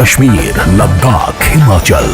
Kashmir, Ladakh, Himachal.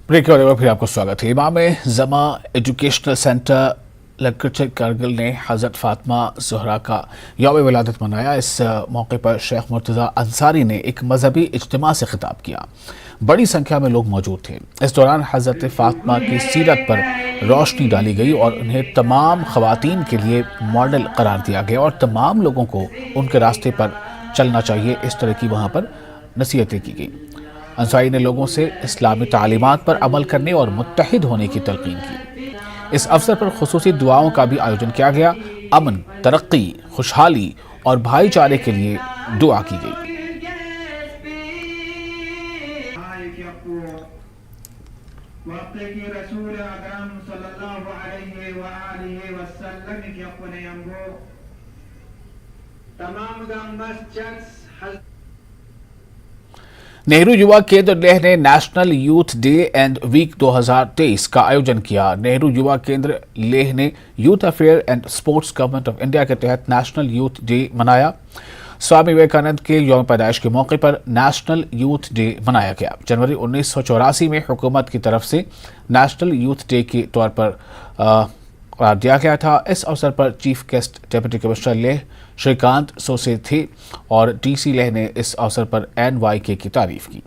Break के बाद फिर आपको स्वागत है। इमाम जमा एजुकेशनल सेंटर लश्कर कारगिल ने हज़रत फातिमा ज़हरा का यौम विलादत मनाया। इस मौके पर शेख मुर्तज़ा अंसारी ने एक मजहबी इज्तिमा से खिताब किया। बड़ी संख्या में लोग मौजूद थे। इस दौरान हज़रत फातिमा की सीरत पर रोशनी डाली गई और उन्हें तमाम ख़वातीन के लिए मॉडल करार दिया गया और तमाम लोगों को उनके रास्ते पर चलना चाहिए, इस तरह की वहाँ पर नसीहतें की गई। अंसारी ने लोगों से इस्लामी तालीमात पर अमल करने और मुत्तहिद होने की तलकीन की। इस अवसर पर खुसूसी दुआओं का भी आयोजन किया गया। अमन, तरक्की, खुशहाली और भाईचारे के लिए दुआ की गई। नेहरू युवा केंद्र लेह ने national youth day and week 2023 का आयोजन किया। नेहरू युवा केंद्र लेह ने youth affair and sports government of India के तहत नेशनल यूथ डे मनाया। स्वामी विवेकानंद के यौम पैदाइश के मौके पर नेशनल यूथ डे मनाया गया। जनवरी 1984 में हुकूमत की तरफ से नेशनल यूथ डे के तौर पर करार दिया गया था। इस अवसर पर chief guest deputy commissioner Leh Shrikant Sose थे और डीसी लेह ने इस अवसर पर NYK की तारीफ की।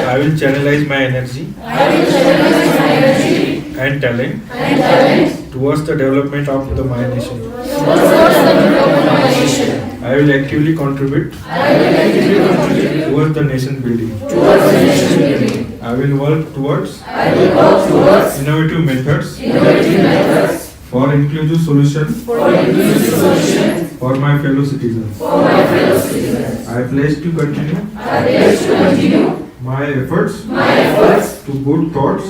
I will channelize my energy and talent towards the development of my nation. I will actively contribute towards the nation building. I will work towards innovative methods for inclusive solution for my fellow citizens. I pledge to continue my efforts to good thoughts,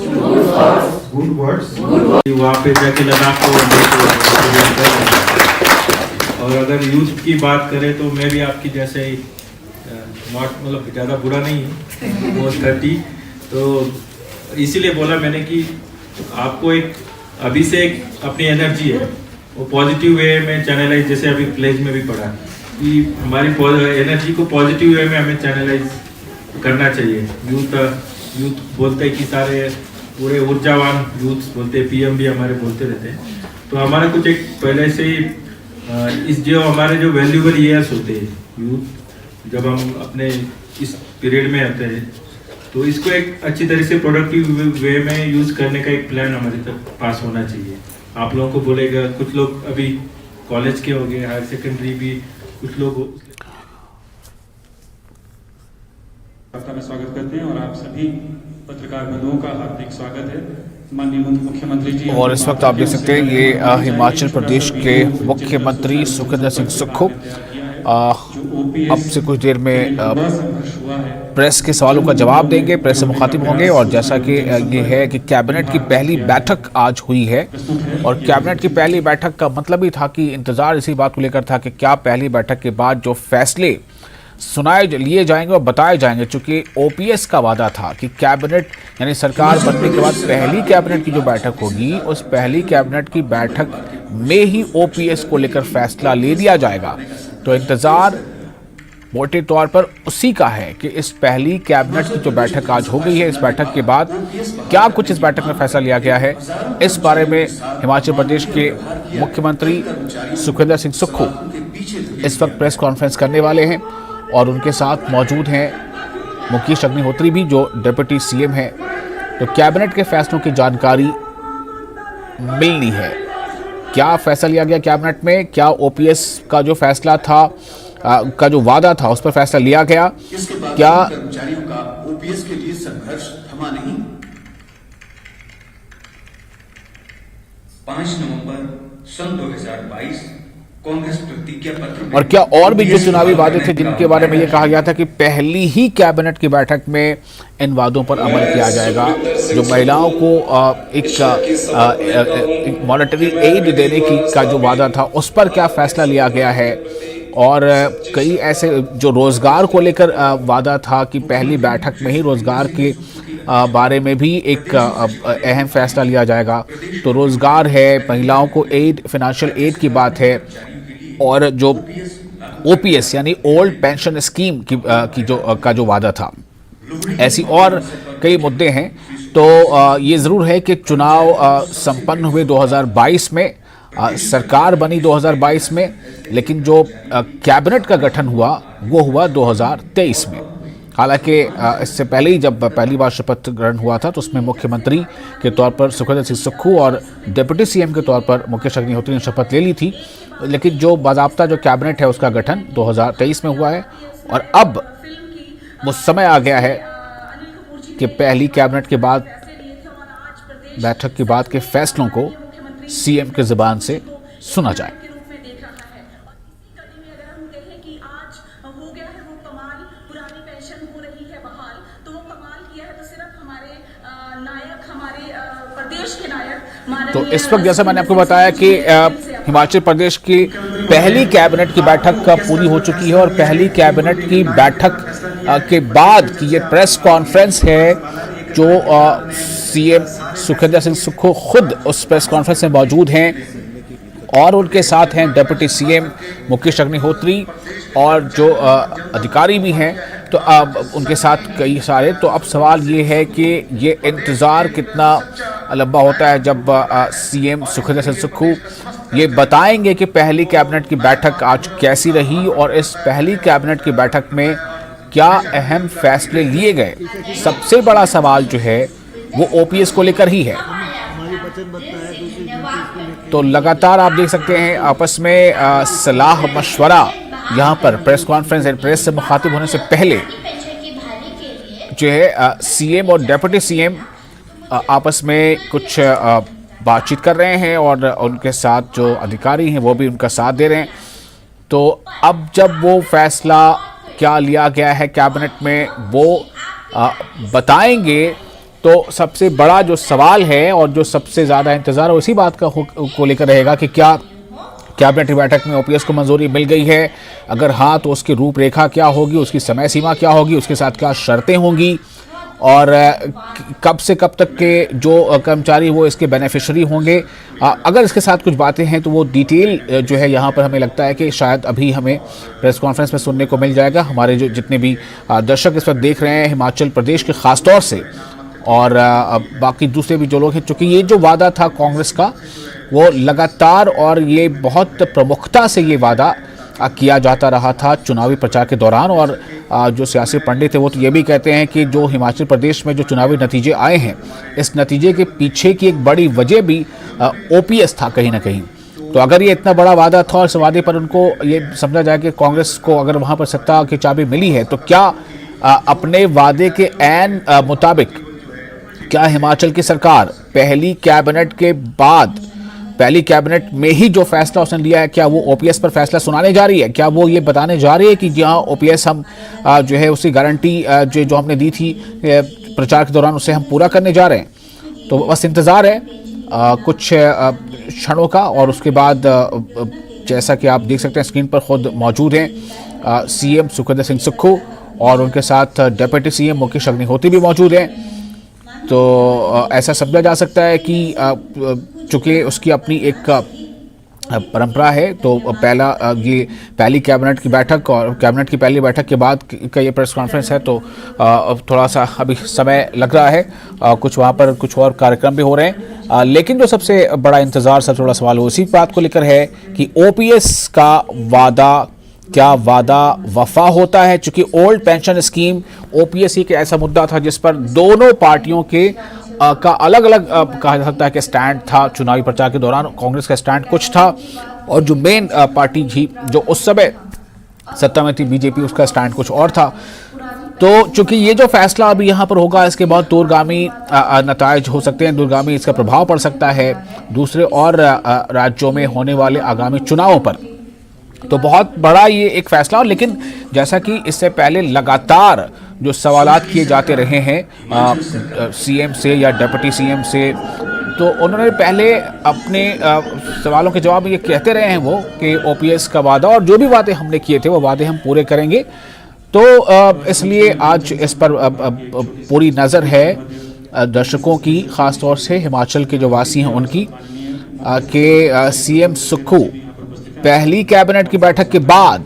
good words. वहाँ पे जाके लद्दाख को और अगर youth की बात करें तो मैं भी आपकी जैसे ही मतलब ज़्यादा बुरा नहीं है, वो 30, तो इसीलिए बोला मैंने कि आपको एक अभी से एक अपनी एनर्जी है वो पॉजिटिव वे में चैनलाइज, जैसे अभी प्लेज में भी पढ़ा कि हमारी एनर्जी को पॉजिटिव वे में हमें चैनलाइज करना चाहिए। यूथ बोलते हैं कि सारे पूरे ऊर्जावान यूथ बोलते हैं, PM भी हमारे बोलते रहते हैं। तो हमारा कुछ एक पहले से इस जो हमारे जो वैल्यूबल ईयर्स होते हैं यूथ, जब हम अपने इस पीरियड में आते हैं तो इसको एक अच्छी तरह से प्रोडक्टिव वे में यूज़ करने का एक प्लान हमारे तक पास होना चाहिए। आप लोगों को बोलेगा, कुछ लोग अभी कॉलेज के हो गए, हायर सेकेंडरी भी कुछ लोग में स्वागत करते हैं और आप सभी पत्रकार बंधुओं का हार्दिक स्वागत है। माननीय मुख्यमंत्री जी, और इस वक्त आप देख सकते हैं ये हिमाचल प्रदेश के मुख्यमंत्री सुखविंदर सिंह सुक्खू अब से कुछ देर में प्रेस के सवालों का जवाब देंगे, प्रेस से मुखातिब होंगे। और जैसा कि ये है कि कैबिनेट की पहली बैठक आज हुई है और कैबिनेट की पहली बैठक का मतलब ही था कि इंतजार इसी बात को लेकर था कि क्या पहली बैठक के बाद जो फैसले लिए जाएंगे और बताए जाएंगे। चूंकि OPS का वादा था कि कैबिनेट यानी सरकार बनने के बाद पहली कैबिनेट की जो बैठक होगी उस पहली कैबिनेट की बैठक में ही OPS को लेकर फैसला ले लिया जाएगा। तो इंतजार मोटे तौर पर उसी का है कि इस पहली कैबिनेट की जो बैठक आज हो गई है, इस बैठक के बाद क्या कुछ इस बैठक में फैसला लिया गया है, इस बारे में हिमाचल प्रदेश के मुख्यमंत्री सुखविंदर सिंह सुक्खू इस वक्त प्रेस कॉन्फ्रेंस करने वाले हैं और उनके साथ मौजूद हैं मुकेश अग्निहोत्री भी जो डिप्टी CM हैं। तो कैबिनेट के फैसलों की जानकारी मिलनी है। क्या फैसला लिया गया कैबिनेट में, क्या OPS का जो फैसला था का जो वादा था उस पर फैसला लिया गया, क्या कर्मचारियों का OPS के लिए संघर्ष थमा नहीं। 5 नवंबर सन 2022 कांग्रेस प्रतिज्ञा पत्र और क्या और भी जो चुनावी वादे थे जिनके बारे में ये कहा गया था कि पहली ही कैबिनेट की बैठक में इन वादों पर अमल किया जाएगा। जो महिलाओं को एक मॉनेटरी एड देने की का जो वादा था उस पर क्या फैसला लिया गया है, और कई ऐसे जो रोज़गार को लेकर वादा था कि पहली बैठक में ही रोज़गार के बारे में भी एक अहम फैसला लिया जाएगा। तो रोज़गार है, महिलाओं को एड, फाइनेंशियल एड की बात है, और जो ओपीएस यानी ओल्ड पेंशन स्कीम का जो वादा था। ऐसी और कई मुद्दे हैं। तो ये ज़रूर है कि चुनाव संपन्न हुए 2022 में, सरकार बनी 2022 में, लेकिन जो कैबिनेट का गठन हुआ वो हुआ 2023 में। हालांकि इससे पहले ही जब पहली बार शपथ ग्रहण हुआ था तो उसमें मुख्यमंत्री के तौर पर सुखविंदर सिंह सुक्खू और डिप्टी सीएम के तौर पर मुकेश अग्निहोत्री ने शपथ ले ली थी, लेकिन जो बाज़ाब्ता जो कैबिनेट है उसका गठन 2023 में हुआ है। और अब वो समय आ गया है कि पहली कैबिनेट के बाद, बैठक के बाद के फैसलों को सीएम के ज़ुबान से सुना जाए। तो इस वक्त जैसा मैंने आपको बताया कि हिमाचल प्रदेश की पहली कैबिनेट की बैठक पूरी हो चुकी है, और पहली कैबिनेट की बैठक के बाद की ये प्रेस कॉन्फ्रेंस है जो सीएम सुखविंदर सिंह सुक्खू खुद उस प्रेस कॉन्फ्रेंस में मौजूद हैं, और उनके साथ हैं डिप्टी सीएम मुकेश अग्निहोत्री और जो अधिकारी भी हैं, तो अब उनके साथ कई सारे। तो अब सवाल ये है कि ये इंतज़ार कितना लंबा होता है जब सीएम सुखविंदर सिंह सुक्खू ये बताएंगे कि पहली कैबिनेट की बैठक आज कैसी रही, और इस पहली कैबिनेट की बैठक में क्या अहम फैसले लिए गए। सबसे बड़ा सवाल जो है वो ओपीएस को लेकर ही है। तो लगातार आप देख सकते हैं आपस में सलाह मशवरा यहाँ पर प्रेस कॉन्फ्रेंस एंड प्रेस से मुखातिब होने से पहले जो है सीएम और डिप्टी सीएम आपस में कुछ बातचीत कर रहे हैं, और उनके साथ जो अधिकारी हैं वो भी उनका साथ दे रहे हैं। तो अब जब वो फैसला क्या लिया गया है कैबिनेट में वो बताएंगे, तो सबसे बड़ा जो सवाल है और जो सबसे ज़्यादा इंतज़ार उसी बात का को लेकर रहेगा कि क्या कैबिनेट की बैठक में ओपीएस को मंजूरी मिल गई है। अगर हाँ तो उसकी रूपरेखा क्या होगी, उसकी समय सीमा क्या होगी, उसके साथ क्या शर्तें होंगी, और कब से कब तक के जो कर्मचारी वो इसके बेनिफिशरी होंगे। अगर इसके साथ कुछ बातें हैं तो वो डिटेल जो है यहाँ पर हमें लगता है कि शायद अभी हमें प्रेस कॉन्फ्रेंस में सुनने को मिल जाएगा। हमारे जो जितने भी दर्शक इस वक्त देख रहे हैं हिमाचल प्रदेश के ख़ास तौर से, और बाकी दूसरे भी जो लोग हैं, चूँकि ये जो वादा था कांग्रेस का वो लगातार और ये बहुत प्रमुखता से ये वादा किया जाता रहा था चुनावी प्रचार के दौरान। और जो सियासी पंडित है वो तो ये भी कहते हैं कि जो हिमाचल प्रदेश में जो चुनावी नतीजे आए हैं, इस नतीजे के पीछे की एक बड़ी वजह भी ओपीएस था कहीं ना कहीं। तो अगर ये इतना बड़ा वादा था और इस वादे पर उनको ये समझा जाए कि कांग्रेस को अगर वहाँ पर सत्ता की चाबी मिली है, तो क्या अपने वादे के ऐन मुताबिक क्या हिमाचल की सरकार पहली कैबिनेट के बाद, पहली कैबिनेट में ही जो फैसला उसने लिया है, क्या वो ओपीएस पर फैसला सुनाने जा रही है? क्या वो ये बताने जा रही है कि जी हाँ ओपीएस हम जो है उसकी गारंटी जो हमने दी थी प्रचार के दौरान उसे हम पूरा करने जा रहे हैं? तो बस इंतज़ार है कुछ क्षणों का, और उसके बाद जैसा कि आप देख सकते हैं स्क्रीन पर खुद मौजूद हैं सीएम सुखविंदर सिंह सुक्खू, और उनके साथ डिप्टी सीएम मुकेश अग्निहोत्री भी मौजूद हैं। तो ऐसा समझा जा सकता है कि चूँकि उसकी अपनी एक परंपरा है, तो ये पहली कैबिनेट की बैठक और कैबिनेट की पहली बैठक के बाद का ये प्रेस कॉन्फ्रेंस है, तो थोड़ा सा अभी समय लग रहा है। कुछ वहाँ पर कुछ और कार्यक्रम भी हो रहे हैं, लेकिन जो सबसे बड़ा इंतज़ार, सबसे बड़ा सवाल उसी बात को लेकर है कि ओपीएस का वादा, क्या वादा वफा होता है? चूँकि ओल्ड पेंशन स्कीम ओपीएस ही एक ऐसा मुद्दा था जिस पर दोनों पार्टियों के का अलग अलग कहा जा सकता है कि स्टैंड था चुनावी प्रचार के दौरान। कांग्रेस का स्टैंड कुछ था, और जो मेन पार्टी थी जो उस समय सत्ता में थी बीजेपी, उसका स्टैंड कुछ और था। तो चूंकि ये जो फैसला अभी यहाँ पर होगा, इसके बहुत दूरगामी नताइज हो सकते हैं, दूरगामी इसका प्रभाव पड़ सकता है दूसरे और राज्यों में होने वाले आगामी चुनावों पर। तो बहुत बड़ा ये एक फैसला। लेकिन जैसा कि इससे पहले लगातार जो सवालात किए जाते रहे हैं सीएम से या डिप्टी सीएम से, तो उन्होंने पहले अपने सवालों के जवाब ये कहते रहे हैं वो कि ओपीएस का वादा और जो भी वादे हमने किए थे वो वादे हम पूरे करेंगे। तो इसलिए आज इस पर पूरी नज़र है दर्शकों की, ख़ास तौर से हिमाचल के जो वासी हैं उनकी, कि सीएम सुक्खू पहली कैबिनेट की बैठक के बाद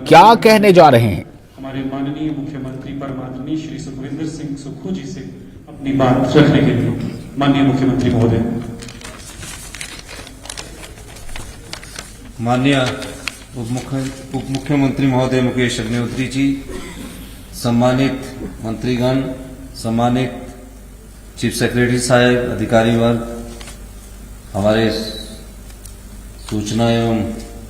क्या कहने जा रहे हैं। हमारे माननीय मुख्यमंत्री परमाननीय श्री सुखविंदर सिंह सुक्खू जी से अपनी बात रखने के लिए माननीय मुख्यमंत्री महोदय। माननीय उप मुख्यमंत्री महोदय मुकेश अग्निहोत्री जी, सम्मानित मंत्रीगण, सम्मानित चीफ सेक्रेटरी साहब, अधिकारी वर्ग, हमारे सूचना एवं